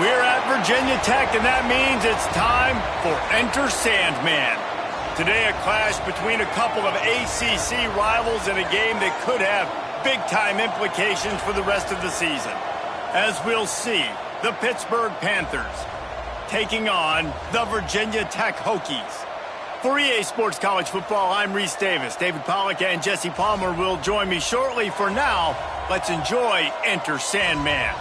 We're at Virginia Tech, and that means it's time for Enter Sandman. Today, a clash between a couple of ACC rivals in a game that could have big-time implications for the rest of the season. As we'll see, the Pittsburgh Panthers taking on the Virginia Tech Hokies. For EA Sports College Football, I'm Reese Davis. David Pollack and Jesse Palmer will join me shortly. For now, let's enjoy Enter Sandman.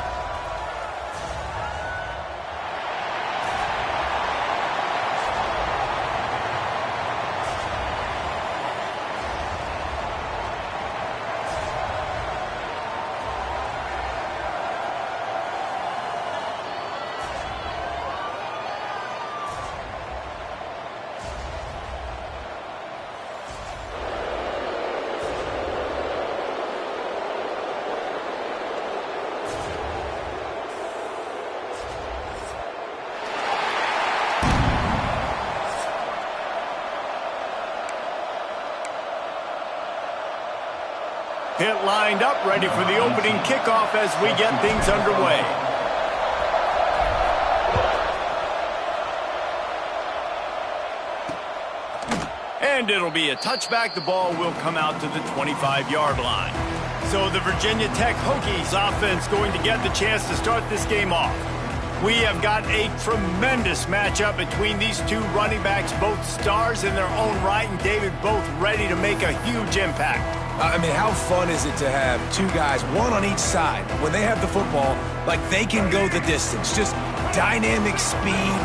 Pitt lined up, ready for the opening kickoff as we get things underway. And it'll be a touchback. The ball will come out to the 25-yard line. So the Virginia Tech Hokies offense going to get the chance to start this game off. We have got a tremendous matchup between these two running backs, both stars in their own right, and David, both ready to make a huge impact. I mean, how fun is it to have two guys, one on each side, when they have the football, like they can go the distance. Just dynamic speed,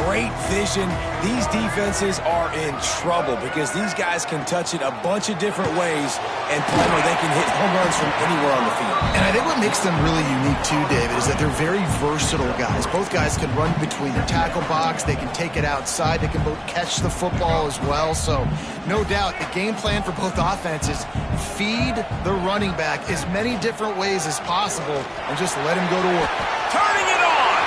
great vision. These defenses are in trouble because these guys can touch it a bunch of different ways, and Palmer, they can hit home runs from anywhere on the field. And I think what makes them really unique too, David, is that they're very versatile guys. Both guys can run between the tackle box. They can take it outside. They can both catch the football as well. So no doubt the game plan for both offenses, feed the running back as many different ways as possible and just let him go to work. Turning it on!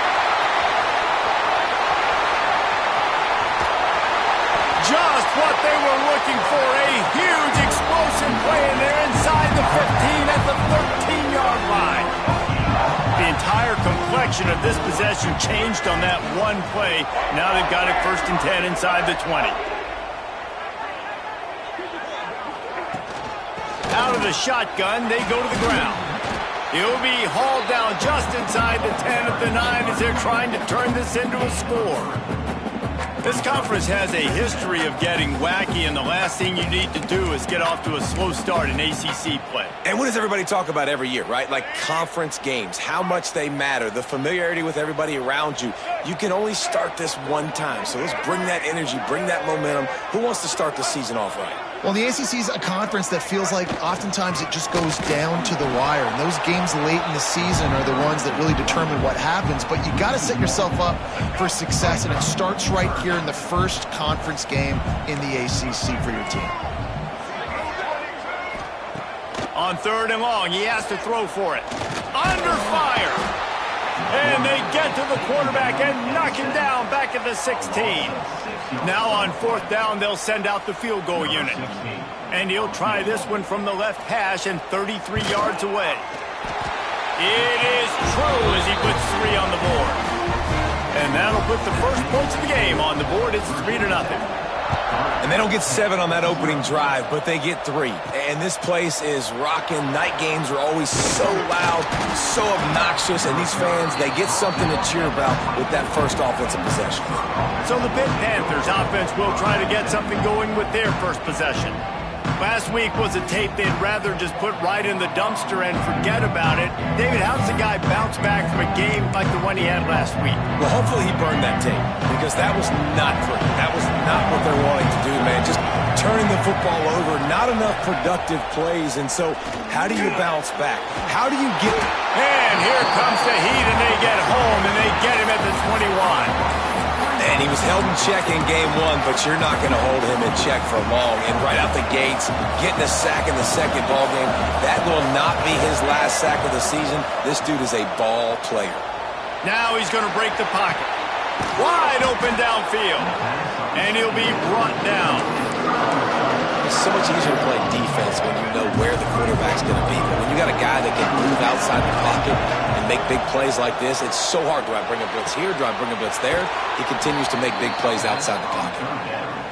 Just what they were looking for, a huge explosive play, and they're inside the 15 at the 13-yard line. The entire complexion of this possession changed on that one play. Now they've got it 1st and 10 inside the 20. Out of the shotgun, they go to the ground. He'll be hauled down just inside the 10 at the 9 as they're trying to turn this into a score. This conference has a history of getting wacky, and the last thing you need to do is get off to a slow start in ACC play. And what does everybody talk about every year, right? Like conference games, how much they matter, the familiarity with everybody around you. You can only start this one time, so let's bring that energy, bring that momentum. Who wants to start the season off right? Well, the ACC is a conference that feels like oftentimes it just goes down to the wire. And those games late in the season are the ones that really determine what happens. But you got to set yourself up for success, and it starts right here in the first conference game in the ACC for your team. On 3rd and long, he has to throw for it. Under fire! And they get to the quarterback and knock him down back at the 16. Now on 4th down, they'll send out the field goal unit. And he'll try this one from the left hash and 33 yards away. It is true as he puts 3 on the board. And that'll put the first points of the game on the board. It's 3-0. And they don't get 7 on that opening drive, but they get 3. And this place is rocking. Night games are always so loud, so obnoxious, and these fans, they get something to cheer about with that first offensive possession. So the Pitt Panthers offense will try to get something going with their first possession. Last week was a tape they'd rather just put right in the dumpster and forget about it. David, how does a guy bounce back from a game like the one he had last week? Well, hopefully he burned that tape because that was not pretty. That was not what they're wanting to do, man. Just turning the football over, not enough productive plays. And so how do you bounce back? How do you get... And here comes the heat, and they get home, and they get him at the 21. And he was held in check in game 1, but you're not going to hold him in check for long. And right out the gates, getting a sack in the second ball game, that will not be his last sack of the season. This dude is a ball player. Now he's going to break the pocket. Wide open downfield. And he'll be brought down. It's so much easier to play defense when you know where the quarterback's going to be. But when you got a guy that can move outside the pocket and make big plays like this. It's so hard. Do I bring a blitz here? Do I bring a blitz there? He continues to make big plays outside the pocket.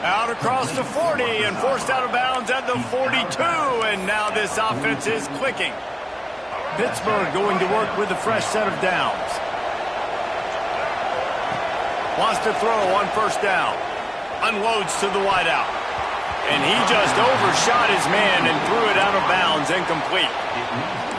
Out across the 40 and forced out of bounds at the 42. And now this offense is clicking. Pittsburgh going to work with a fresh set of downs. Wants to throw on first down. Unloads to the wideout. And he just overshot his man and threw it out of bounds, incomplete.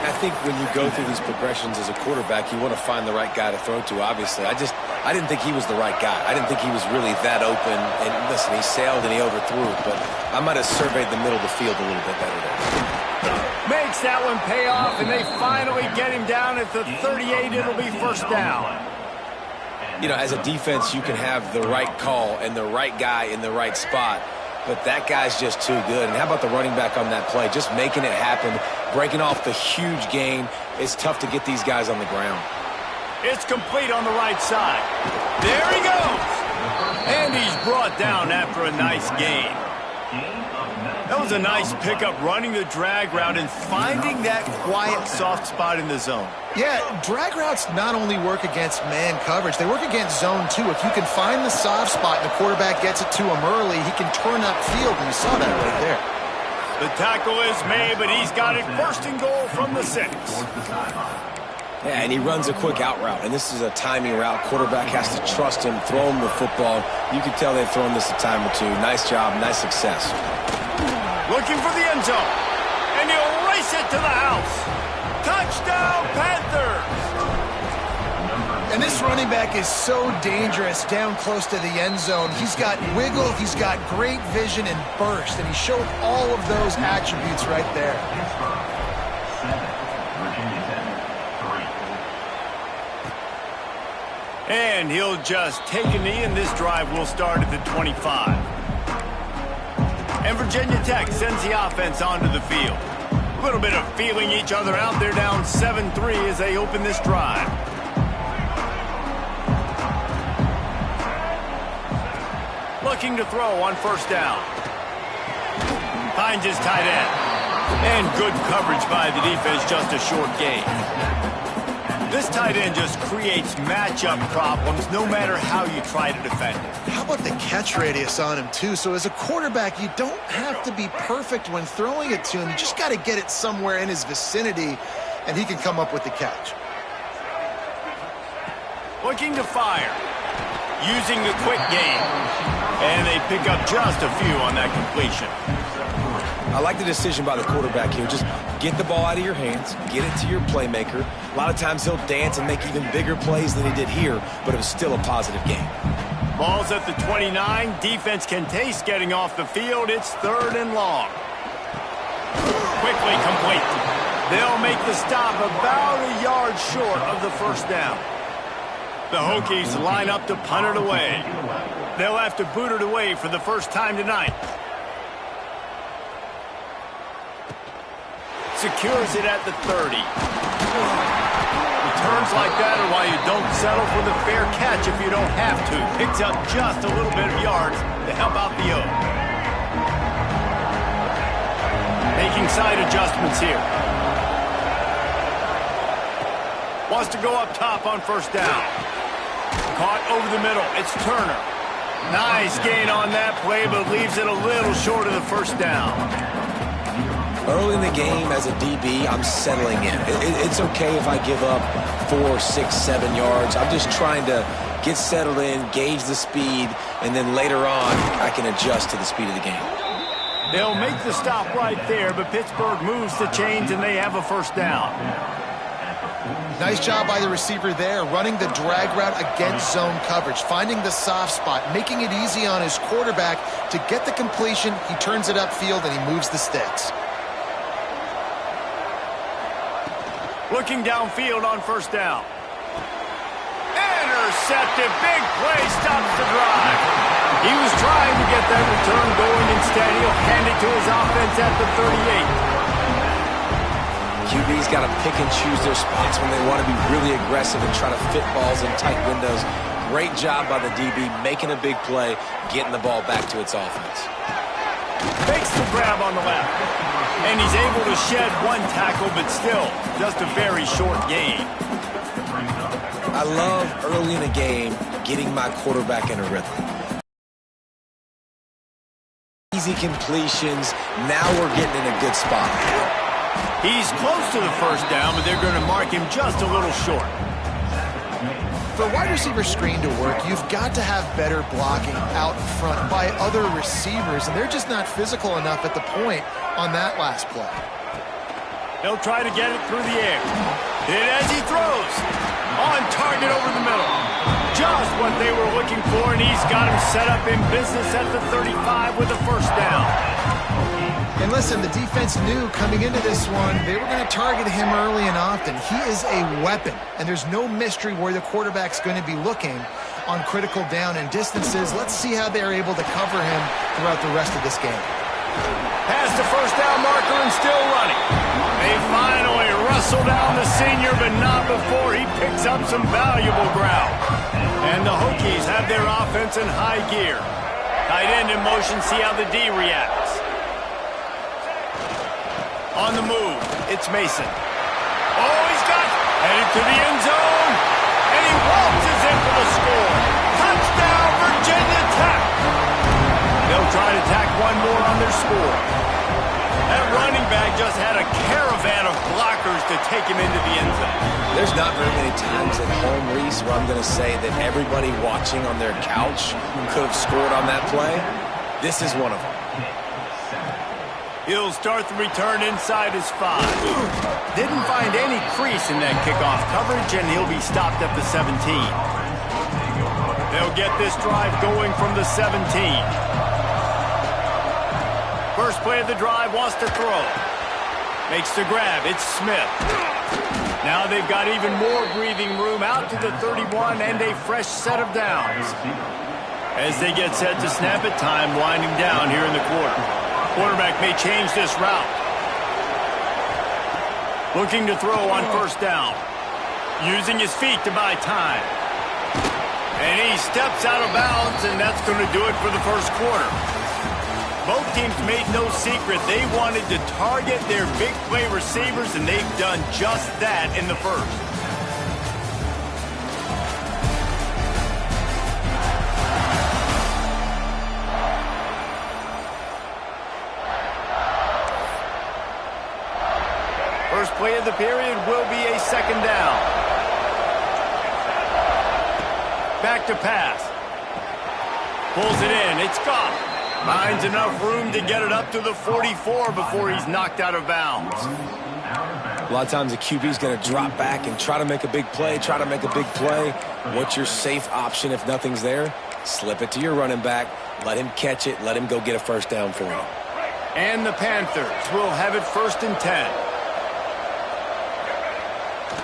I think when you go through these progressions as a quarterback, you want to find the right guy to throw to, obviously. I didn't think he was the right guy. I didn't think he was really that open. And listen, he sailed and he overthrew it, but I might have surveyed the middle of the field a little bit better there. Makes that one pay off, and they finally get him down at the 38. It'll be first down. You know, as a defense, you can have the right call and the right guy in the right spot, but that guy's just too good. And how about the running back on that play? Just making it happen, breaking off the huge gain. It's tough to get these guys on the ground. It's complete on the right side. There he goes. And he's brought down after a nice gain. That was a nice pickup, running the drag route and finding that quiet, soft spot in the zone. Yeah, drag routes not only work against man coverage, they work against zone too. If you can find the soft spot and the quarterback gets it to him early, he can turn upfield, and you saw that right there. The tackle is made, but he's got it first and goal from the 6. Yeah, and he runs a quick out route, and this is a timing route. Quarterback has to trust him, throw him the football. You can tell they've thrown this a time or two. Nice job, nice success. Looking for the end zone, and he'll race it to the house. Touchdown, Panthers! And this running back is so dangerous down close to the end zone. He's got wiggle, he's got great vision and burst, and he showed all of those attributes right there. And he'll just take a knee, and this drive will start at the 25. And Virginia Tech sends the offense onto the field. A little bit of feeling each other out. They're down 7-3 as they open this drive. Looking to throw on first down. Finds his tight end. And good coverage by the defense, just a short gain. This tight end just creates matchup problems no matter how you try to defend it. How about the catch radius on him, too? So as a quarterback, you don't have to be perfect when throwing it to him. You just got to get it somewhere in his vicinity, and he can come up with the catch. Looking to fire. Using the quick game. And they pick up just a few on that completion. I like the decision by the quarterback here. Just get the ball out of your hands, get it to your playmaker. A lot of times he'll dance and make even bigger plays than he did here, but it was still a positive game. Ball's at the 29. Defense can taste getting off the field. It's 3rd and long. Quickly complete. They'll make the stop about a yard short of the first down. The Hokies line up to punt it away. They'll have to boot it away for the first time tonight. Secures it at the 30. Returns like that are why you don't settle for the fair catch if you don't have to. Picks up just a little bit of yards to help out the O. Making side adjustments here. Wants to go up top on first down. Caught over the middle. It's Turner. Nice gain on that play, but leaves it a little short of the first down. Early in the game, as a DB, I'm settling in. It's okay if I give up 4, 6, 7 yards. I'm just trying to get settled in, gauge the speed, and then later on, I can adjust to the speed of the game. They'll make the stop right there, but Pittsburgh moves the chains, and they have a first down. Nice job by the receiver there, running the drag route against zone coverage, finding the soft spot, making it easy on his quarterback to get the completion. He turns it upfield, and he moves the sticks. Looking downfield on first down. Intercepted. Big play. Stops the drive. He was trying to get that return going. Instead, he'll hand it to his offense at the 38. QB's got to pick and choose their spots when they want to be really aggressive and try to fit balls in tight windows. Great job by the DB making a big play, getting the ball back to its offense. Makes the grab on the left. And he's able to shed one tackle, but still just a very short gain. I love early in a game getting my quarterback in a rhythm. Easy completions. Now we're getting in a good spot. He's close to the first down, but they're going to mark him just a little short. For a wide receiver screen to work, you've got to have better blocking out in front by other receivers, and they're just not physical enough at the point on that last play. They'll try to get it through the air. Hit as he throws. On target over the middle. Just what they were looking for, and he's got him set up in business at the 35 with a first down. And listen, the defense knew coming into this one, they were going to target him early and often. He is a weapon, and there's no mystery where the quarterback's going to be looking on critical down and distances. Let's see how they're able to cover him throughout the rest of this game. Past the first down marker and still running. They finally wrestle down the senior, but not before he picks up some valuable ground. And the Hokies have their offense in high gear. Tight end in motion, see how the D reacts. On the move, it's Mason. Oh, he's got headed to the end zone, and he waltzes in for the score. Touchdown, Virginia Tech. They'll try to tack one more on their score. That running back just had a caravan of blockers to take him into the end zone. There's not very many times at home, Reese, where I'm going to say that everybody watching on their couch could have scored on that play. This is one of them. He'll start the return inside his 5. Didn't find any crease in that kickoff coverage, and he'll be stopped at the 17. They'll get this drive going from the 17. First play of the drive, wants to throw. Makes the grab, it's Smith. Now they've got even more breathing room out to the 31 and a fresh set of downs. As they get set to snap it, time winding down here in the quarter. Quarterback may change this route. Looking to throw on first down. Using his feet to buy time. And he steps out of bounds, and that's going to do it for the first quarter. Both teams made no secret they wanted to target their big play receivers, and they've done just that in the first. First play of the period will be a second down. Back to pass. Pulls it in. It's gone. Finds enough room to get it up to the 44 before he's knocked out of bounds. A lot of times the QB's going to drop back and try to make a big play, What's your safe option if nothing's there? Slip it to your running back. Let him catch it. Let him go get a first down for you. And the Panthers will have it 1st and 10.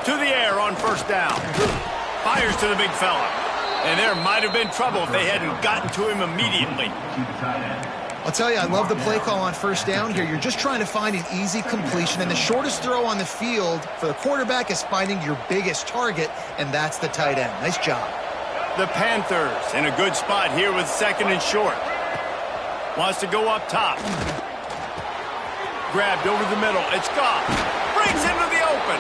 To the air on first down. Fires to the big fella. And there might have been trouble if they hadn't gotten to him immediately. I'll tell you, I love the play call on first down here. You're just trying to find an easy completion, and the shortest throw on the field for the quarterback is finding your biggest target, and that's the tight end. Nice job. The Panthers in a good spot here with 2nd and short. Wants to go up top. Grabbed over the middle. It's gone. Brings into the open.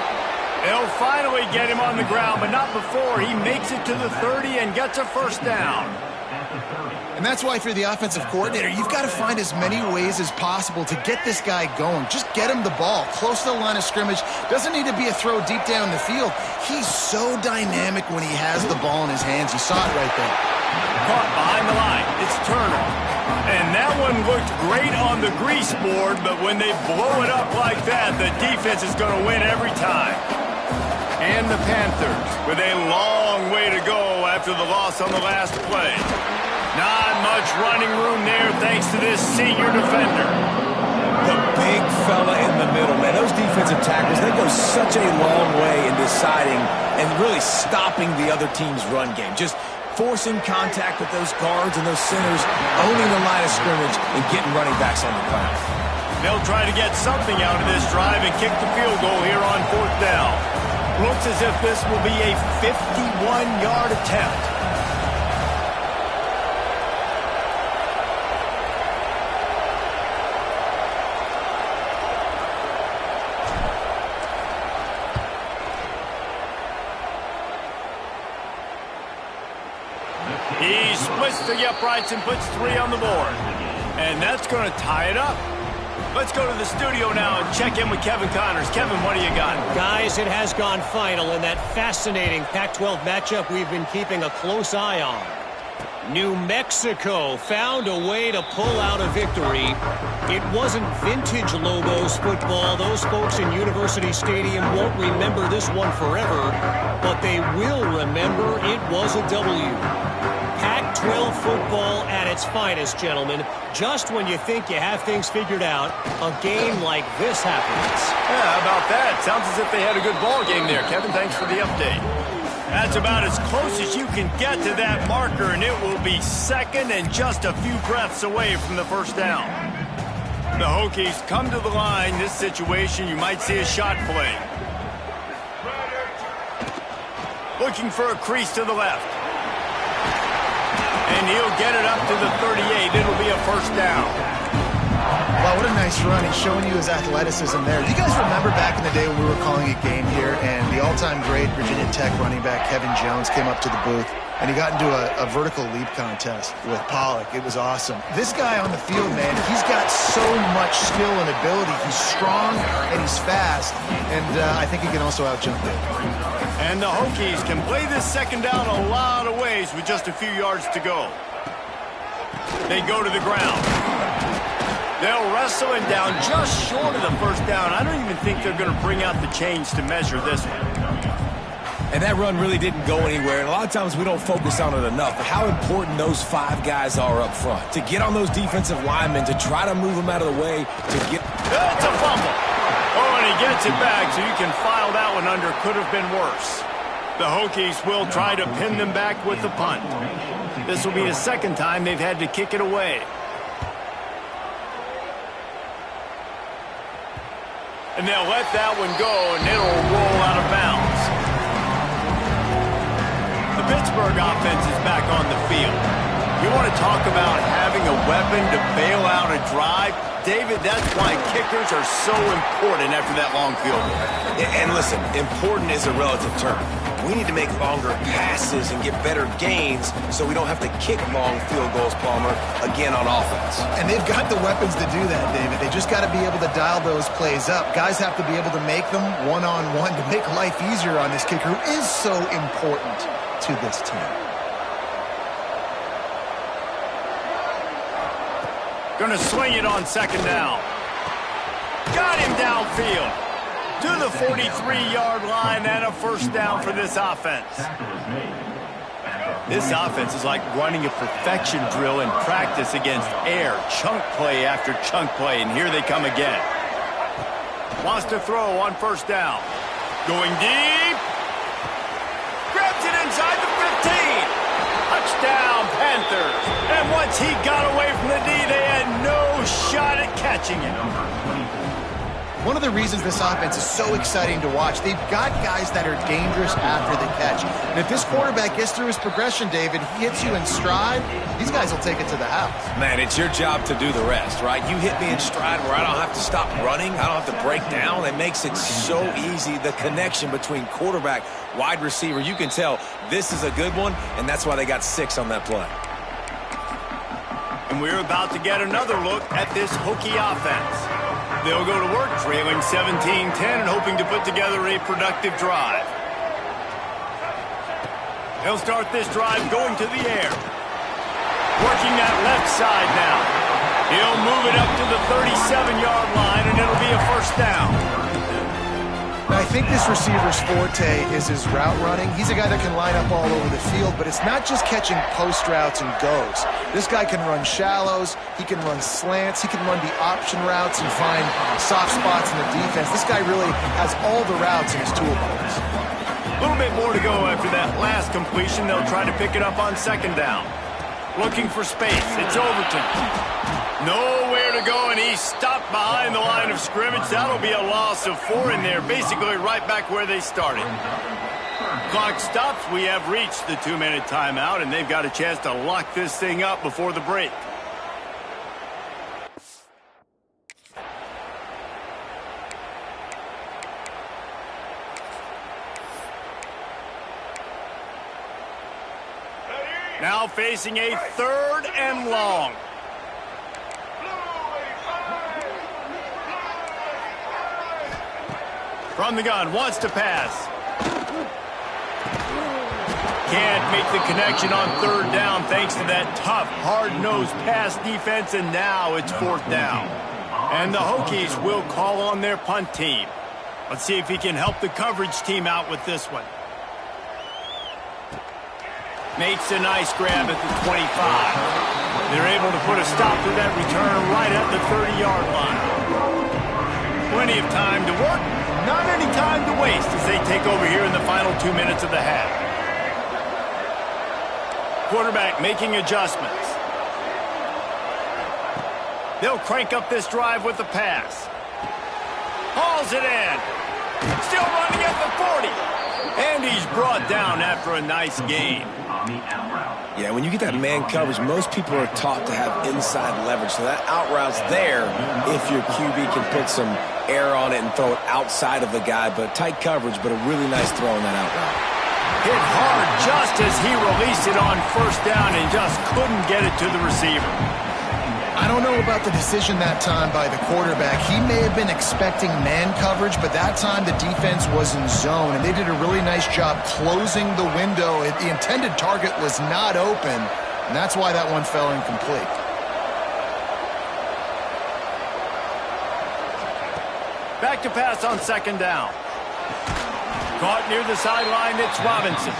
They'll finally get him on the ground, but not before he makes it to the 30 and gets a first down. And that's why, if you're the offensive coordinator, you've got to find as many ways as possible to get this guy going. Just get him the ball close to the line of scrimmage. Doesn't need to be a throw deep down the field. He's so dynamic when he has the ball in his hands. You saw it right there. Caught behind the line. It's Turner. And that one looked great on the grease board, but when they blow it up like that, the defense is going to win every time. And the Panthers with a long way to go after the loss on the last play. Not much running room there thanks to this senior defender. The big fella in the middle, man. Those defensive tackles, they go such a long way in deciding and really stopping the other team's run game. Just forcing contact with those guards and those centers, owning the line of scrimmage, and getting running backs on the ground. They'll try to get something out of this drive and kick the field goal here on 4th down. Looks as if this will be a 51-yard attempt. He splits the uprights and puts 3 on the board. And that's going to tie it up. Let's go to the studio now and check in with Kevin Connors. Kevin, what do you got? Guys, it has gone final in that fascinating Pac-12 matchup we've been keeping a close eye on. New Mexico found a way to pull out a victory. It wasn't vintage Lobos football. Those folks in University Stadium won't remember this one forever, but they will remember it was a W. Pac-12 football at its finest, gentlemen. Just when you think you have things figured out, a game like this happens. Yeah, how about that? Sounds as if they had a good ball game there. Kevin, thanks for the update. That's about as close as you can get to that marker, and it will be second and just a few breaths away from the first down. The Hokies come to the line. This situation, you might see a shot play. Looking for a crease to the left. And he'll get it up to the 38. It'll be a first down. Wow, what a nice run. He's showing you his athleticism there. Do you guys remember back in the day when we were calling a game here and the all-time great Virginia Tech running back Kevin Jones came up to the booth and he got into a vertical leap contest with Pollock? It was awesome. This guy on the field, man, he's got so much skill and ability. He's strong and he's fast, and I think he can also out-jump it. And the Hokies can play this second down a lot of ways with just a few yards to go. They go to the ground. They'll wrestle him down just short of the first down. I don't even think they're going to bring out the chains to measure this one. And that run really didn't go anywhere. And a lot of times we don't focus on it enough. But how important those 5 guys are up front. To get on those defensive linemen, to try to move them out of the way, to get... It's a fumble. Oh, and he gets it back, so you can file that one under. Could have been worse. The Hokies will try to pin them back with the punt. This will be the second time they've had to kick it away. And they'll let that one go, and it'll roll out of bounds. The Pittsburgh offense is back on the field. You want to talk about having a weapon to bail out a drive? David, that's why kickers are so important after that long field goal. And listen, important is a relative term. We need to make longer passes and get better gains so we don't have to kick long field goals, Palmer, again on offense. And they've got the weapons to do that, David. They just got to be able to dial those plays up. Guys have to be able to make them one-on-one to make life easier on this kicker, who is so important to this team. Gonna swing it on second down. Got him downfield to the 43-yard line, and a first down for this offense. This offense is like running a perfection drill in practice against air. Chunk play after chunk play, and here they come again. Wants to throw on first down. Going deep. Grabs it inside the 15. Touchdown, Panthers. And once he got away from the D, they had no shot at catching him. One of the reasons this offense is so exciting to watch, they've got guys that are dangerous after the catch. And if this quarterback gets through his progression, David, he hits you in stride, these guys will take it to the house. Man, it's your job to do the rest, right? You hit me in stride where I don't have to stop running. I don't have to break down. It makes it so easy, the connection between quarterback, wide receiver. You can tell this is a good one, and that's why they got 6 on that play. And we're about to get another look at this Hokie offense. They'll go to work trailing 17-10 and hoping to put together a productive drive. He'll start this drive going to the air. Working that left side now. He'll move it up to the 37-yard line, and it'll be a first down. Now, I think this receiver's forte is his route running. He's a guy that can line up all over the field, but it's not just catching post routes and goes. This guy can run shallows, he can run slants, he can run the option routes and find soft spots in the defense. This guy really has all the routes in his toolbox. A little bit more to go after that last completion. They'll try to pick it up on second down. Looking for space. It's Overton. Nowhere to go, and he's stopped behind the line of scrimmage. That'll be a loss of 4 in there, basically right back where they started. Clock stops. We have reached the 2-minute timeout, and they've got a chance to lock this thing up before the break. Now facing a 3rd and long. From the gun, wants to pass. Can't make the connection on 3rd down thanks to that tough, hard-nosed pass defense, and now it's 4th down. And the Hokies will call on their punt team. Let's see if he can help the coverage team out with this one. Makes a nice grab at the 25. They're able to put a stop to that return right at the 30-yard line. Plenty of time to work, not any time to waste as they take over here in the final 2 minutes of the half. Quarterback making adjustments. They'll crank up this drive with the pass. Hauls it in. Still running at the 40. And he's brought down after a nice gain. Yeah, when you get that man coverage, most people are taught to have inside leverage. So that out route's there if your QB can put some air on it and throw it outside of the guy. But tight coverage, but a really nice throw on that out route. Hit hard just as he released it on 1st down and just couldn't get it to the receiver. I don't know about the decision that time by the quarterback. He may have been expecting man coverage, but that time the defense was in zone, and they did a really nice job closing the window. The intended target was not open, and that's why that one fell incomplete. Back to pass on 2nd down. Caught near the sideline, it's Robinson.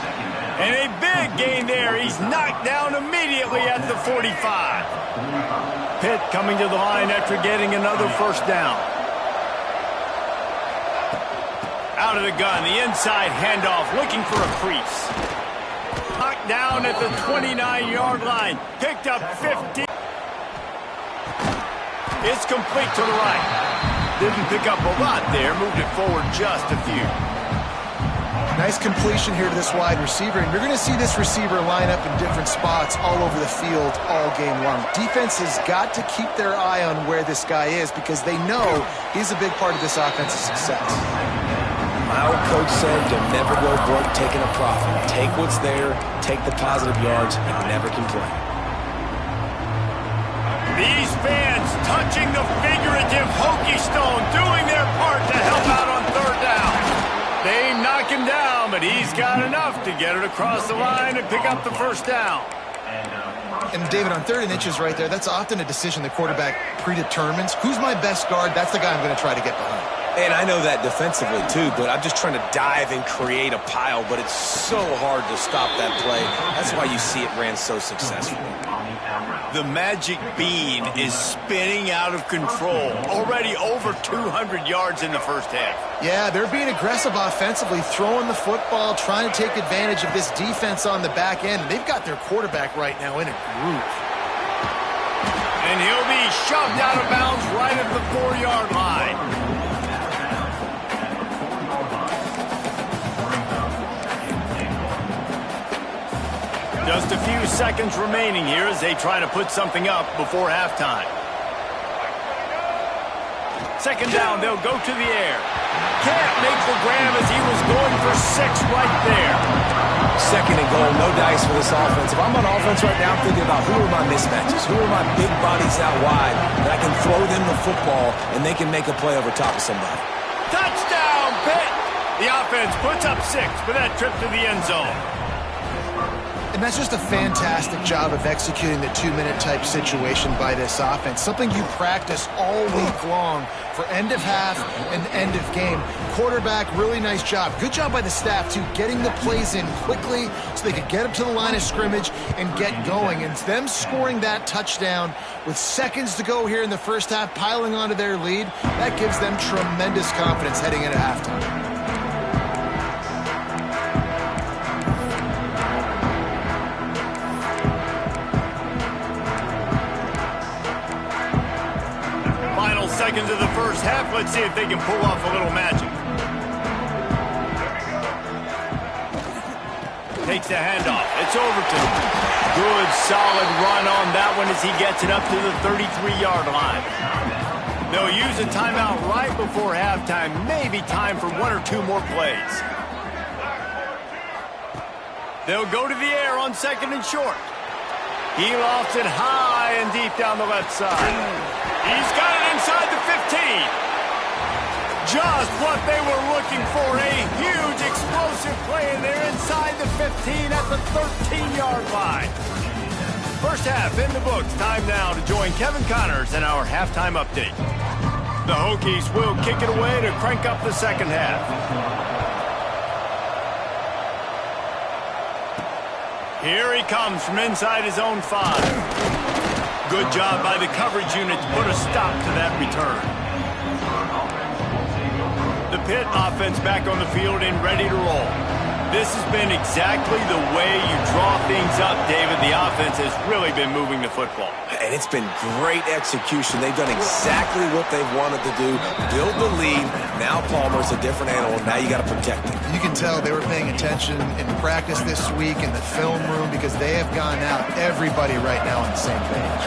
And a big gain there. He's knocked down immediately at the 45. Pitt coming to the line after getting another 1st down. Out of the gun, the inside handoff, looking for a crease. Knocked down at the 29-yard line. Picked up 50. It's complete to the right. Didn't pick up a lot there, moved it forward just a few. Nice completion here to this wide receiver, and you're going to see this receiver line up in different spots all over the field all game long. Defense has got to keep their eye on where this guy is because they know he's a big part of this offense's success. My old coach said you'll never go broke taking a profit. Take what's there, take the positive yards, and never complain. These fans touching the figurative Hokie stone, doing their part to help out on 3rd down. They knock him down, but he's got enough to get it across the line and pick up the 1st down. And David, on 3rd and inches right there, that's often a decision the quarterback predetermines. Who's my best guard? That's the guy I'm going to try to get behind. And I know that defensively, too, but I'm just trying to dive and create a pile, but it's so hard to stop that play. That's why you see it ran so successfully. The magic bean is spinning out of control. Already over 200 yards in the 1st half. Yeah, they're being aggressive offensively, throwing the football, trying to take advantage of this defense on the back end. They've got their quarterback right now in a groove. And he'll be shoved out of bounds right at the 4-yard line. Just a few seconds remaining here as they try to put something up before halftime. 2nd down, they'll go to the air. Can't make the grab as he was going for 6 right there. 2nd and goal, no dice for this offense. If I'm on offense right now, I'm thinking about who are my mismatches, who are my big bodies out wide that I can throw them the football and they can make a play over top of somebody. Touchdown, Pitt! The offense puts up 6 for that trip to the end zone. And that's just a fantastic job of executing the 2-minute type situation by this offense. Something you practice all week long for end of half and end of game. Quarterback, really nice job. Good job by the staff, too, getting the plays in quickly so they could get up to the line of scrimmage and get going. And them scoring that touchdown with seconds to go here in the 1st half, piling onto their lead, that gives them tremendous confidence heading into halftime. Seconds of the 1st half. Let's see if they can pull off a little magic. Takes the handoff. It's Overton. Good, solid run on that one as he gets it up to the 33-yard line. They'll use a timeout right before halftime. Maybe time for 1 or 2 more plays. They'll go to the air on 2nd and short. He lofts it high and deep down the left side. He's got it inside the 15. Just what they were looking for, a huge explosive play, and they're inside the 15 at the 13-yard line. First half in the books. Time now to join Kevin Connors in our halftime update. The Hokies will kick it away to crank up the second half. Here he comes from inside his own 5. Good job by the coverage unit to put a stop to that return. The Pitt offense back on the field and ready to roll. This has been exactly the way you draw things up, David. The offense has really been moving the football. And it's been great execution. They've done exactly what they've wanted to do. Build the lead. Now Palmer's a different animal. Now you got to protect him. You can tell they were paying attention in practice this week in the film room because they have gone out, everybody right now on the same page.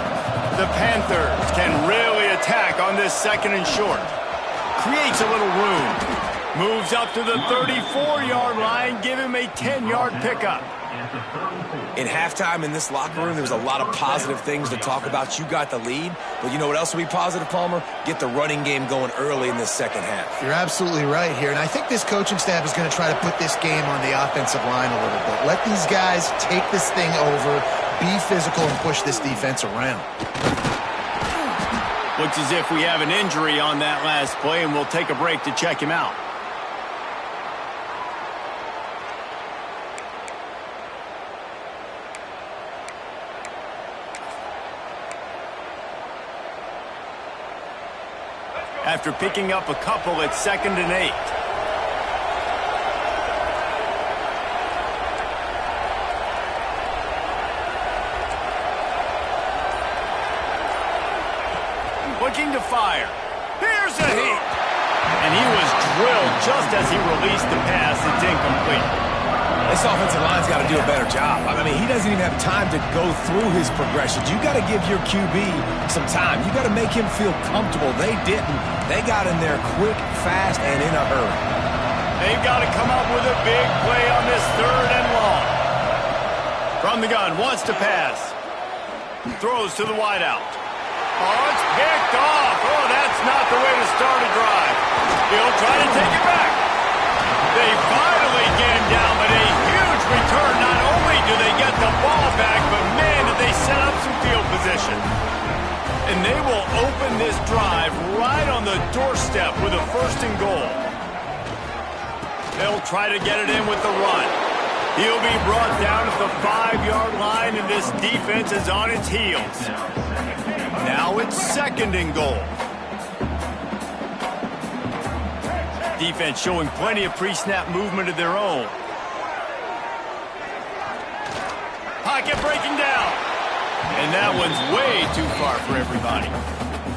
The Panthers can really attack on this second and short. Creates a little room. Moves up to the 34-yard line. Give him a 10-yard pickup. In halftime in this locker room, there was a lot of positive things to talk about. You got the lead. But you know what else will be positive, Palmer? Get the running game going early in this second half. You're absolutely right here. And I think this coaching staff is going to try to put this game on the offensive line a little bit. Let these guys take this thing over, be physical, and push this defense around. Looks as if we have an injury on that last play, and we'll take a break to check him out. After picking up a couple at 2nd and 8. Looking to fire. Here's a heat. And he was drilled just as he released the pass. It's incomplete. This offensive line's got to do a better job. I mean, he doesn't even have time to go through his progressions. You got to give your QB some time. You got to make him feel comfortable. They didn't. They got in there quick, fast, and in a hurry. They've got to come up with a big play on this 3rd and long. From the gun, wants to pass. Throws to the wideout. Oh, it's picked off. Oh, that's not the way to start a drive. He'll try to take it back. They finally get him down, but a huge return. Not only do they get the ball back, but man, did they set up some field position. And they will open this drive right on the doorstep with a 1st and goal. They'll try to get it in with the run. He'll be brought down at the 5-yard line, and this defense is on its heels. Now it's 2nd and goal. Defense showing plenty of pre-snap movement of their own. Pocket breaking down. And that one's way too far for everybody.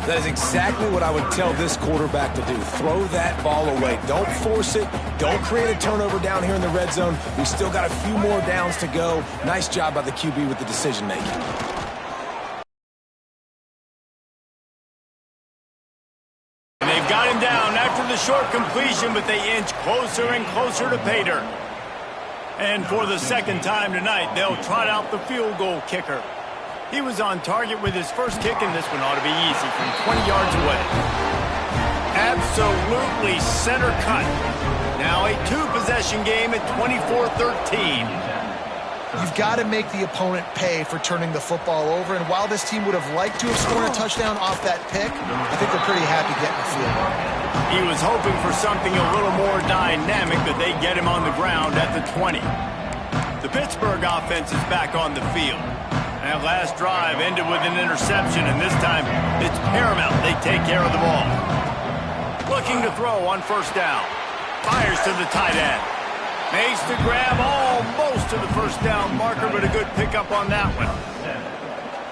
That is exactly what I would tell this quarterback to do. Throw that ball away. Don't force it. Don't create a turnover down here in the red zone. We still got a few more downs to go. Nice job by the QB with the decision-making. Got him down after the short completion, but they inch closer and closer to pay dirt. And for the 2nd time tonight, they'll trot out the field goal kicker. He was on target with his first kick, and this one ought to be easy from 20 yards away. Absolutely center cut. Now a 2-possession game at 24-13. You've got to make the opponent pay for turning the football over, and while this team would have liked to have scored a touchdown off that pick, I think they're pretty happy getting the field goal. He was hoping for something a little more dynamic, that they get him on the ground at the 20. The Pittsburgh offense is back on the field. That last drive ended with an interception, and this time it's paramount they take care of the ball. Looking to throw on 1st down. Fires to the tight end. Makes the grab almost to the 1st down marker, but a good pickup on that one.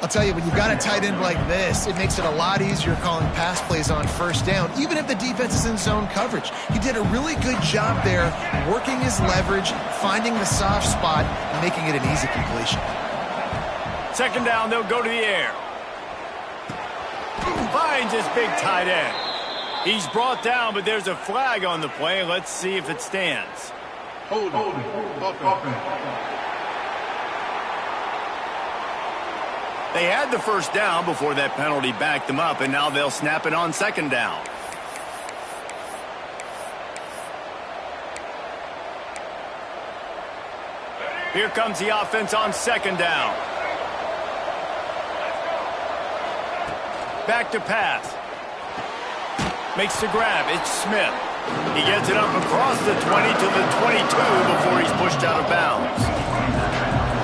I'll tell you, when you've got a tight end like this, it makes it a lot easier calling pass plays on 1st down, even if the defense is in zone coverage. He did a really good job there, working his leverage, finding the soft spot, and making it an easy completion. 2nd down, they'll go to the air. Finds his big tight end. He's brought down, but there's a flag on the play. Let's see if it stands. They had the first down before that penalty backed them up, and now they'll snap it on second down. Here comes the offense on second down. Back to pass. Makes the grab. It's Smith. He gets it up across the 20 to the 22 before he's pushed out of bounds.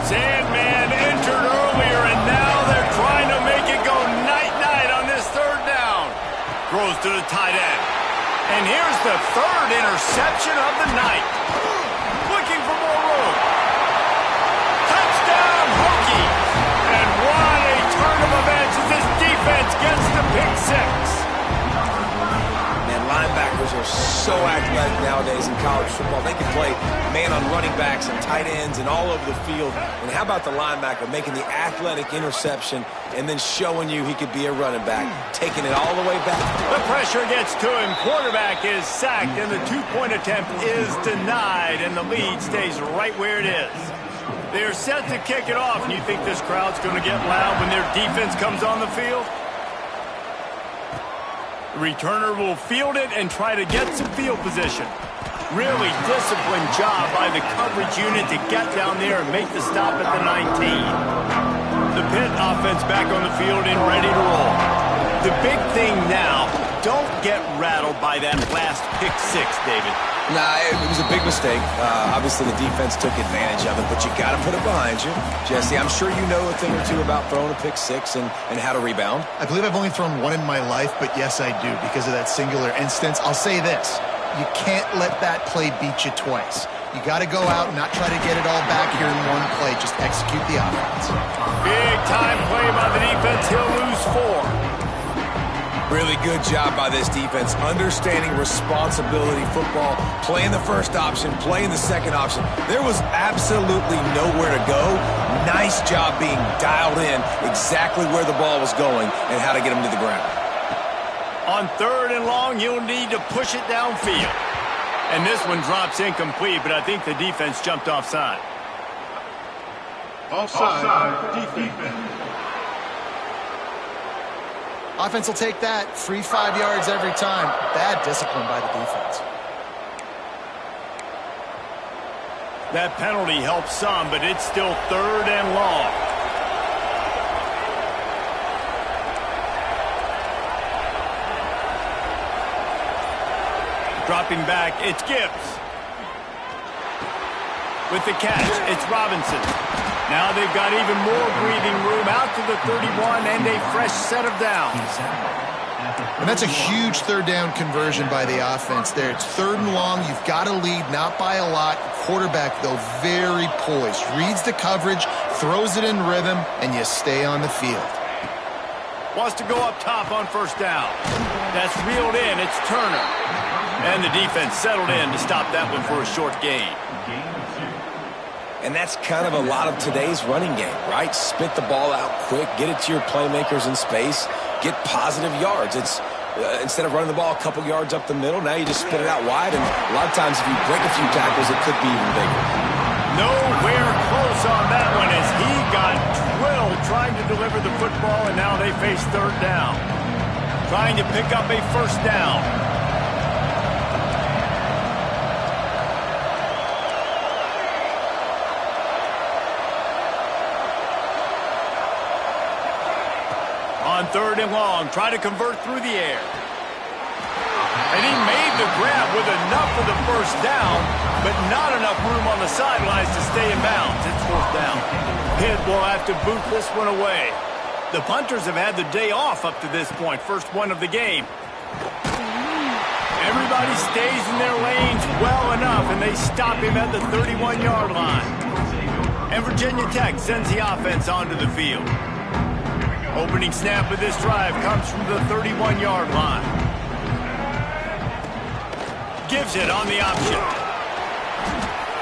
Sandman entered earlier, and now they're trying to make it go night-night on this third down. Throws to the tight end. And here's the third interception of the night. Looking for more room. Touchdown, Hokies! And what a turn of events as this defense gets the pick six. Man, linebackers are so athletic nowadays in college football. They can play man on running backs and tight ends and all over the field. And how about the linebacker making the athletic interception and then showing you he could be a running back, taking it all the way back. The pressure gets to him. Quarterback is sacked, and the two-point attempt is denied, and the lead stays right where it is. They're set to kick it off, and you think this crowd's going to get loud when their defense comes on the field? The returner will field it and try to get some field position. Really disciplined job by the coverage unit to get down there and make the stop at the 19. The Pitt offense back on the field and ready to roll. The big thing now, don't get rattled by that last pick six, David. Nah, it was a big mistake. Obviously, the defense took advantage of it, but you got to put it behind you. Jesse, I'm sure you know a thing or two about throwing a pick six and how to rebound. I believe I've only thrown one in my life, but yes, I do because of that singular instance. I'll say this. You can't let that play beat you twice. You got to go out and not try to get it all back here in one play. Just execute the offense. Big time play by the defense. He'll lose 4. Really good job by this defense, understanding responsibility football, playing the first option, playing the second option. There was absolutely nowhere to go. Nice job being dialed in exactly where the ball was going and how to get him to the ground. On third and long, you'll need to push it downfield. And this one drops incomplete, but I think the defense jumped offside. Offside. Defense. Offense will take that. Free 5 yards every time. Bad discipline by the defense. That penalty helps some, but it's still third and long. Dropping back, it's Gibbs. With the catch, it's Robinson. Now they've got even more breathing room out to the 31 and a fresh set of downs. And that's a huge third down conversion by the offense there. It's third and long. You've got to lead, not by a lot. Quarterback, though, very poised. Reads the coverage, throws it in rhythm, and you stay on the field. Wants to go up top on first down. That's reeled in. It's Turner. And the defense settled in to stop that one for a short gain. And that's kind of a lot of today's running game, right? Spit the ball out quick, get it to your playmakers in space, get positive yards. It's instead of running the ball a couple yards up the middle, now you just spit it out wide, and a lot of times if you break a few tackles, it could be even bigger. Nowhere close on that one as he got drilled trying to deliver the football, and now they face third down. Trying to pick up a first down. On third and long, try to convert through the air. And he made the grab with enough for the first down, but not enough room on the sidelines to stay in bounds. It's fourth down. Pitt will have to boot this one away. The punters have had the day off up to this point, first one of the game. Everybody stays in their lanes well enough, and they stop him at the 31-yard line. And Virginia Tech sends the offense onto the field. Opening snap of this drive comes from the 31-yard line. Gives it on the option.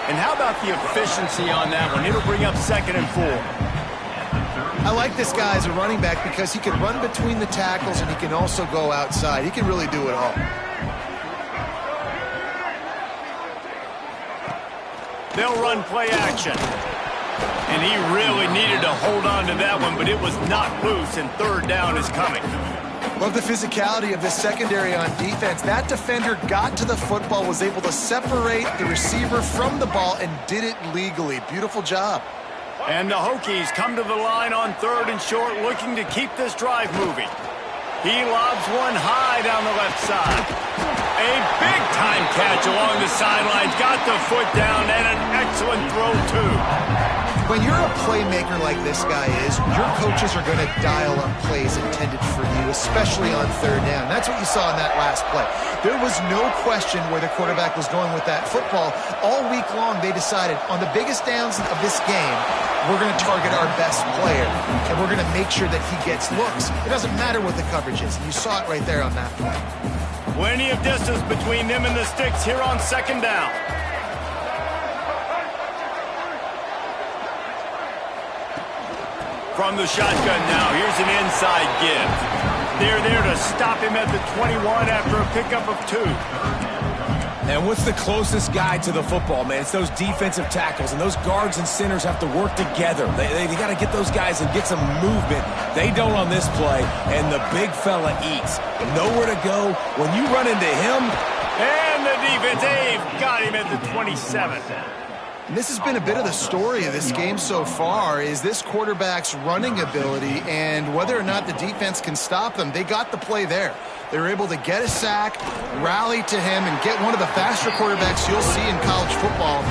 And how about the efficiency on that one? It'll bring up second and 4. I like this guy as a running back because he can run between the tackles and he can also go outside. He can really do it all. They'll run play action. And he really needed to hold on to that one, but it was not loose, and third down is coming. Love the physicality of this secondary on defense. That defender got to the football, was able to separate the receiver from the ball, and did it legally. Beautiful job. And the Hokies come to the line on 3rd and short, looking to keep this drive moving. He lobs one high down the left side. A big-time catch along the sidelines. Got the foot down, and an excellent throw, too. When you're a playmaker like this guy is, your coaches are going to dial up plays intended for you, especially on 3rd down. That's what you saw in that last play. There was no question where the quarterback was going with that football. All week long, they decided, on the biggest downs of this game, we're going to target our best player, and we're going to make sure that he gets looks. It doesn't matter what the coverage is. You saw it right there on that play. Plenty of distance between them and the sticks here on 2nd down. From the shotgun now, here's an inside give. They're there to stop him at the 21 after a pickup of 2. And what's the closest guy to the football, man? It's those defensive tackles, and those guards and centers have to work together. They got to get those guys and get some movement. They don't on this play, and the big fella eats. Nowhere to go. When you run into him... And the defense, Abe, got him at the 27. And this has been a bit of the story of this game so far, is this quarterback's running ability and whether or not the defense can stop them. They got the play there. They were able to get a sack, rally to him, and get one of the faster quarterbacks you'll see in college football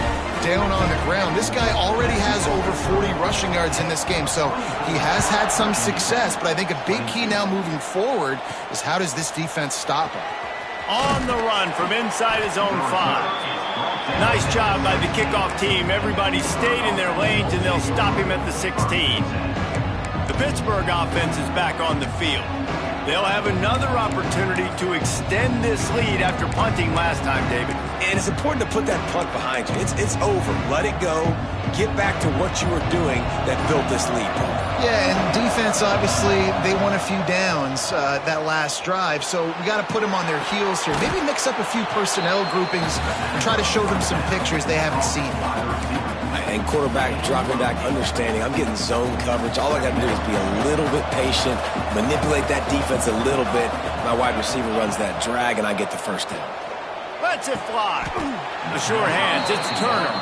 down on the ground. This guy already has over 40 rushing yards in this game, so he has had some success, but I think a big key now moving forward is how does this defense stop him? On the run from inside his own 5. Nice job by the kickoff team. Everybody stayed in their lanes, and they'll stop him at the 16. The Pittsburgh offense is back on the field. They'll have another opportunity to extend this lead after punting last time, David. And it's important to put that punt behind you. It's over. Let it go. Get back to what you were doing that built this lead. Yeah, and defense, obviously, they won a few downs that last drive, so we got to put them on their heels here. Maybe mix up a few personnel groupings and try to show them some pictures they haven't seen. And quarterback dropping back, understanding I'm getting zone coverage. All I got to do is be a little bit patient, manipulate that defense a little bit. My wide receiver runs that drag, and I get the first down. Lets it fly. The sure hands, it's Turner.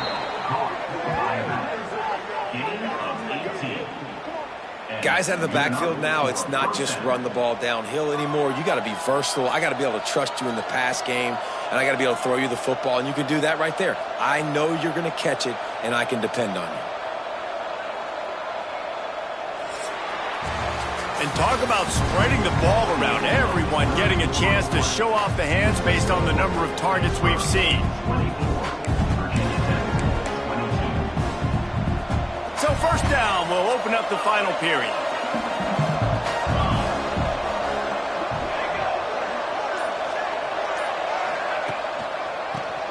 Guys out of the backfield now, it's not just run the ball downhill anymore. You got to be versatile. I got to be able to trust you in the pass game, and I got to be able to throw you the football, and you can do that right there. I know you're going to catch it, and I can depend on you. And talk about spreading the ball around. Everyone getting a chance to show off the hands based on the number of targets we've seen. So 1st down will open up the final period.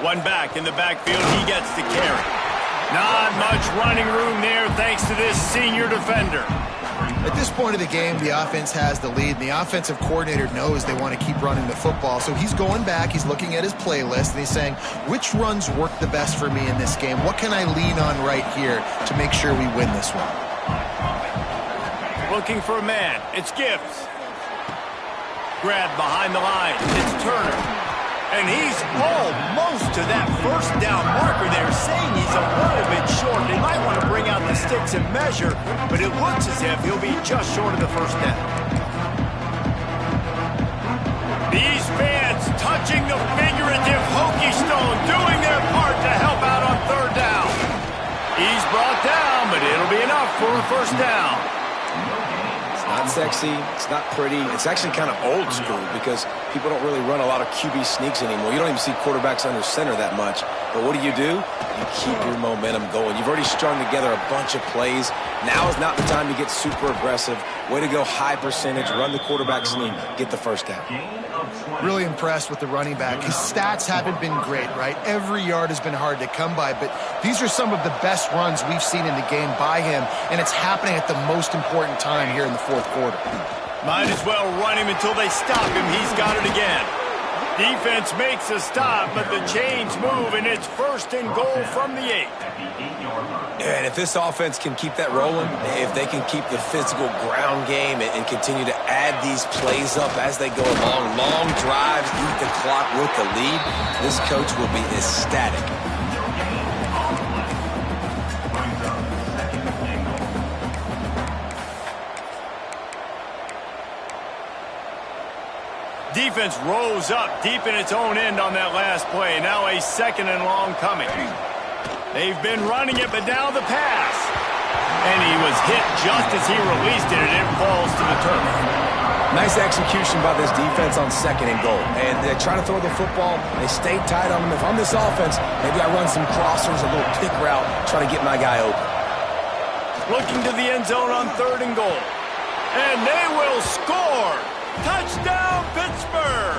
One back in the backfield, he gets the carry. Not much running room there thanks to this senior defender. At this point of the game, the offense has the lead, and the offensive coordinator knows they want to keep running the football. So he's going back, he's looking at his playlist, and he's saying, which runs work the best for me in this game? What can I lean on right here to make sure we win this one? Looking for a man. It's Gibbs. Grabbed behind the line. It's Turner. And he's almost to that 1st down marker there, saying he's a little bit short. They might want to bring out the sticks and measure, but it looks as if he'll be just short of the 1st down. These fans touching the figurative Hokie stone, doing their part to help out on 3rd down. He's brought down, but it'll be enough for a 1st down. Not sexy, it's not pretty, it's actually kind of old school because people don't really run a lot of QB sneaks anymore. You don't even see quarterbacks under center that much. But what do? You keep your momentum going. You've already strung together a bunch of plays. Now is not the time to get super aggressive. Way to go, high percentage, run the quarterback sneak, get the 1st down. Really impressed with the running back. His stats haven't been great, right? Every yard has been hard to come by, but these are some of the best runs we've seen in the game by him, and it's happening at the most important time here in the 4th quarter. Might as well run him until they stop him. He's got it again. Defense makes a stop, but the chains move, and it's 1st and goal from the 8. And if this offense can keep that rolling, if they can keep the physical ground game and continue to add these plays up as they go along, long drives, eat the clock with the lead, this coach will be ecstatic. Defense rose up deep in its own end on that last play. Now a 2nd and long coming. They've been running it, but now the pass. And he was hit just as he released it, and it falls to the turf. Nice execution by this defense on 2nd and goal. And they try to throw the football. They stay tight on them. If I'm this offense, maybe I run some crossers, a little pick route, try to get my guy open. Looking to the end zone on 3rd and goal. And they will score. Touchdown, Pittsburgh!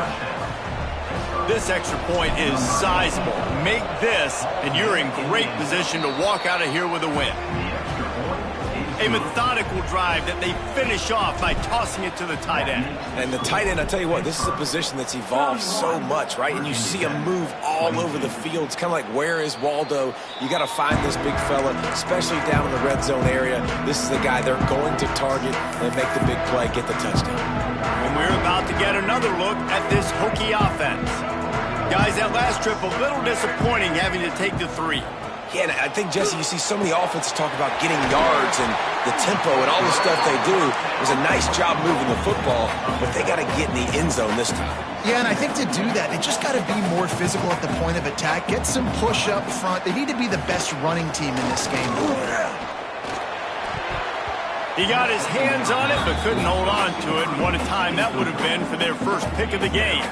This extra point is sizable. Make this, and you're in great position to walk out of here with a win. A methodical drive that they finish off by tossing it to the tight end. And the tight end, I tell you what, this is a position that's evolved so much, right? And you see him move all over the field. It's kind of like, where is Waldo? You got to find this big fella, especially down in the red zone area. This is the guy they're going to target and make the big play, get the touchdown. And we're about to get another look at this Hokie offense. Guys, that last trip, a little disappointing having to take the 3. Yeah, and I think, Jesse, you see so many offenses talk about getting yards and the tempo and all the stuff they do. It was a nice job moving the football, but they got to get in the end zone this time. Yeah, and I think to do that, they just got to be more physical at the point of attack, get some push up front. They need to be the best running team in this game. He got his hands on it, but couldn't hold on to it. And what a time that would have been for their first pick of the game.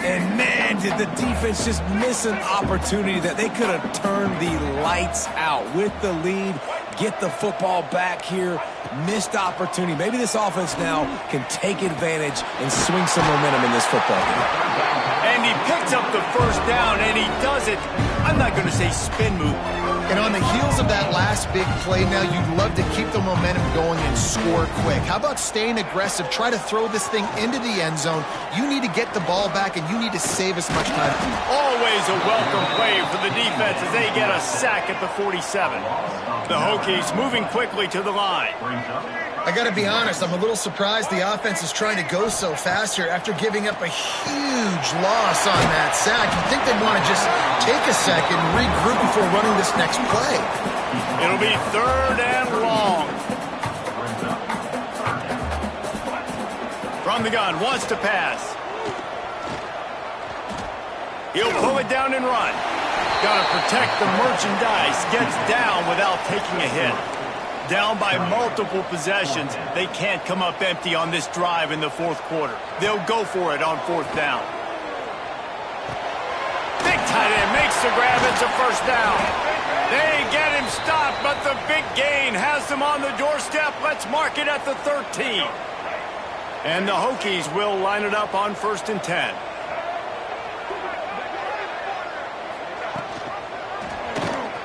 And, man, did the defense just miss an opportunity that they could have turned the lights out with the lead, get the football back here, missed opportunity. Maybe this offense now can take advantage and swing some momentum in this football game. And he picks up the 1st down, and he does it, I'm not going to say spin move. And on the heels of that last big play now, you'd love to keep the momentum going and score quick. How about staying aggressive? Try to throw this thing into the end zone. You need to get the ball back, and you need to save as much time. Always a welcome play for the defense as they get a sack at the 47. The Hokies moving quickly to the line. I got to be honest, I'm a little surprised the offense is trying to go so fast here after giving up a huge loss on that sack. You'd think they'd want to just take a second, regroup before running this next play. It'll be 3rd and long. From the gun, wants to pass. He'll pull it down and run. Got to protect the merchandise. Gets down without taking a hit. Down by multiple possessions. They can't come up empty on this drive in the 4th quarter. They'll go for it on 4th down. Big tight end makes the grab. It's a 1st down. They get him stopped, but the big gain has them on the doorstep. Let's mark it at the 13. And the Hokies will line it up on 1st and 10.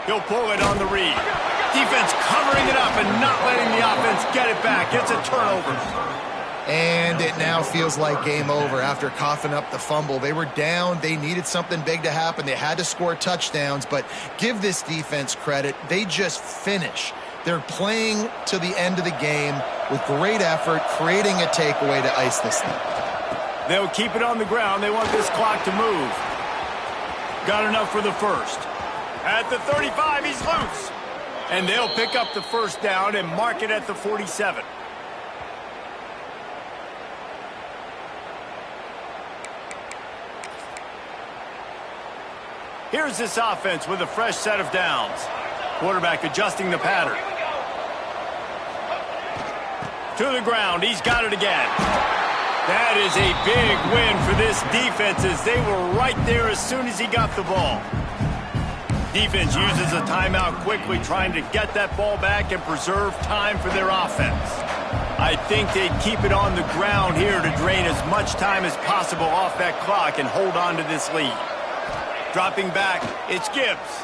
He'll pull it on the read. Defense covering it up and not letting the offense get it back. It's a turnover. And it now feels like game over after coughing up the fumble. They were down. They needed something big to happen. They had to score touchdowns, but give this defense credit. They just finish. They're playing to the end of the game with great effort, creating a takeaway to ice this thing. They'll keep it on the ground. They want this clock to move. Got enough for the 1st. At the 35, he's loose. And they'll pick up the 1st down and mark it at the 47. Here's this offense with a fresh set of downs. Quarterback adjusting the pattern. To the ground. He's got it again. That is a big win for this defense as they were right there as soon as he got the ball. Defense uses a timeout quickly, trying to get that ball back and preserve time for their offense. I think they'd keep it on the ground here to drain as much time as possible off that clock and hold on to this lead. Dropping back, it's Gibbs.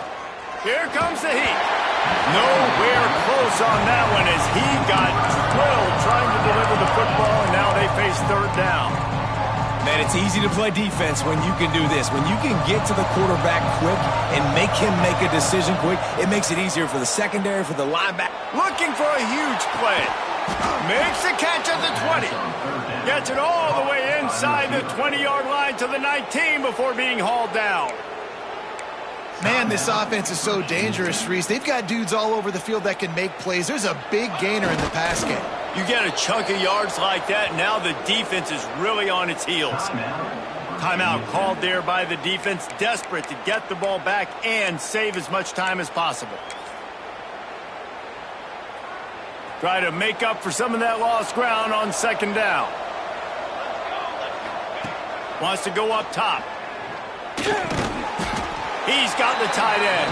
Here comes the heat. Nowhere close on that one as he got drilled trying to deliver the football, and now they face 3rd down. Man, it's easy to play defense when you can do this. When you can get to the quarterback quick and make him make a decision quick, it makes it easier for the secondary, for the linebacker. Looking for a huge play. Makes the catch at the 20. Gets it all the way inside the 20-yard line to the 19 before being hauled down. Man, this offense is so dangerous, Reese. They've got dudes all over the field that can make plays. There's a big gainer in the pass game. You get a chunk of yards like that, now the defense is really on its heels. Timeout called there by the defense, desperate to get the ball back and save as much time as possible. Try to make up for some of that lost ground on second down. Wants to go up top. He's got the tight end.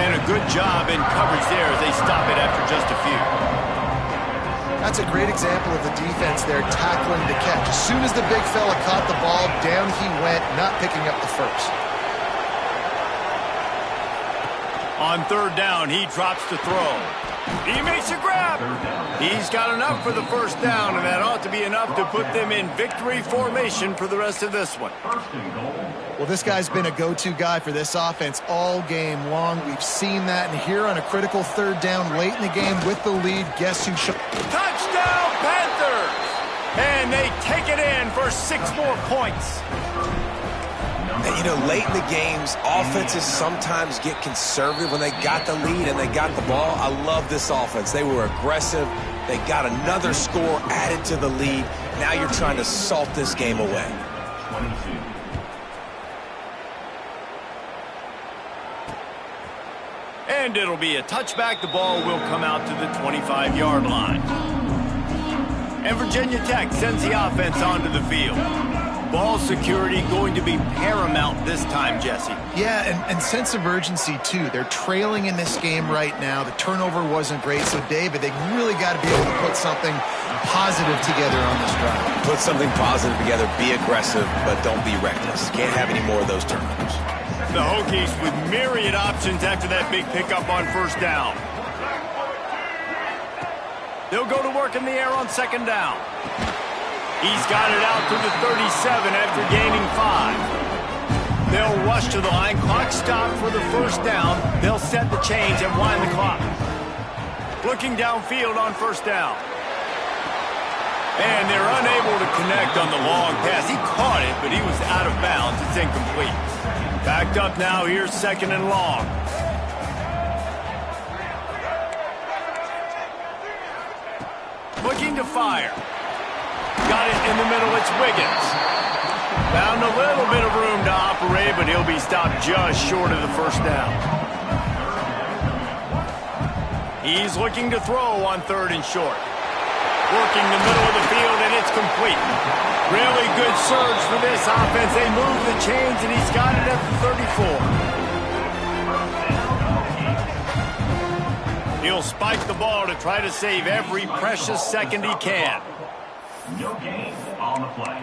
And a good job in coverage there as they stop it after just a few. That's a great example of the defense there tackling the catch. As soon as the big fella caught the ball, down he went, not picking up the first. On third down, he drops to throw. He makes a grab. He's got enough for the first down, and that ought to be enough to put them in victory formation for the rest of this one. Well, this guy's been a go-to guy for this offense all game long. We've seen that, and here on a critical third down late in the game with the lead, guess who shot? Touchdown, Panthers! And they take it in for 6 more points. And, you know, late in the games, offenses sometimes get conservative when they got the lead and they got the ball. I love this offense. They were aggressive. They got another score added to the lead. Now you're trying to salt this game away. 22. And it'll be a touchback. The ball will come out to the 25-yard line. And Virginia Tech sends the offense onto the field. Ball security going to be paramount this time, Jesse. Yeah, and sense of urgency, too. They're trailing in this game right now. The turnover wasn't great. So, David, they really got to be able to put something positive together on this drive. Put something positive together. Be aggressive, but don't be reckless. Can't have any more of those turnovers. The Hokies with myriad options after that big pickup on first down. They'll go to work in the air on second down. He's got it out to the 37 after gaining 5. They'll rush to the line. Clock stopped for the first down. They'll set the chains and wind the clock. Looking downfield on first down. And they're unable to connect on the long pass. He caught it, but he was out of bounds. It's incomplete. Backed up now. Here's second and long. Looking to fire. Got it in the middle. It's Wiggins. Found a little bit of room to operate, but he'll be stopped just short of the first down. He's looking to throw on third and short. Working the middle of the field, and it's complete. Really good surge for this offense. They move the chains, and he's got it at the 34. He'll spike the ball to try to save every precious second he can. No gain on the play.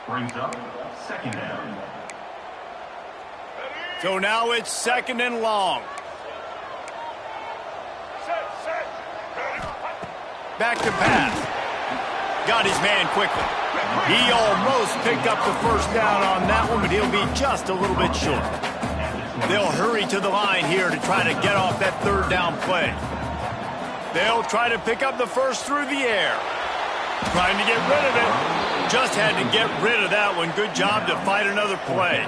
Brings up second down. So now it's second and long. Back to pass. Got his man quickly. He almost picked up the first down on that one, but he'll be just a little bit short. They'll hurry to the line here to try to get off that third down play. They'll try to pick up the first through the air. Trying to get rid of it. Just had to get rid of that one. Good job to fight another play.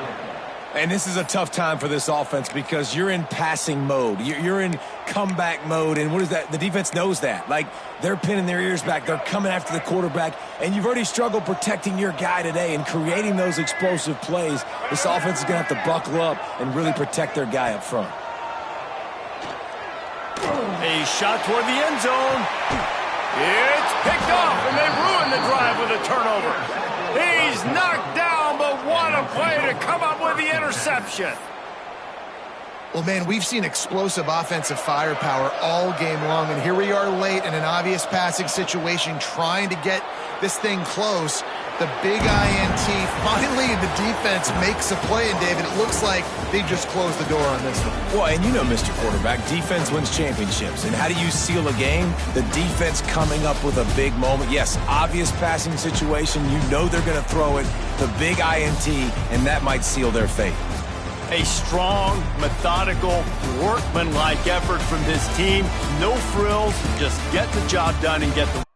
And this is a tough time for this offense because you're in passing mode. You're in comeback mode. And what is that? The defense knows that. Like, they're pinning their ears back. They're coming after the quarterback. And you've already struggled protecting your guy today and creating those explosive plays. This offense is going to have to buckle up and really protect their guy up front. A shot toward the end zone. It's picked off, and they ruin the drive with a turnover. He's knocked down, but what a play to come up with the interception. Well, man, we've seen explosive offensive firepower all game long, and here we are late in an obvious passing situation trying to get this thing close, the big INT. Finally, the defense makes a play, and David, it looks like they just closed the door on this one. Well, and you know, Mr. Quarterback, defense wins championships. And how do you seal a game? The defense coming up with a big moment. Yes, obvious passing situation. You know they're going to throw it. The big INT, and that might seal their fate. A strong, methodical, workmanlike effort from this team. No frills, just get the job done and get the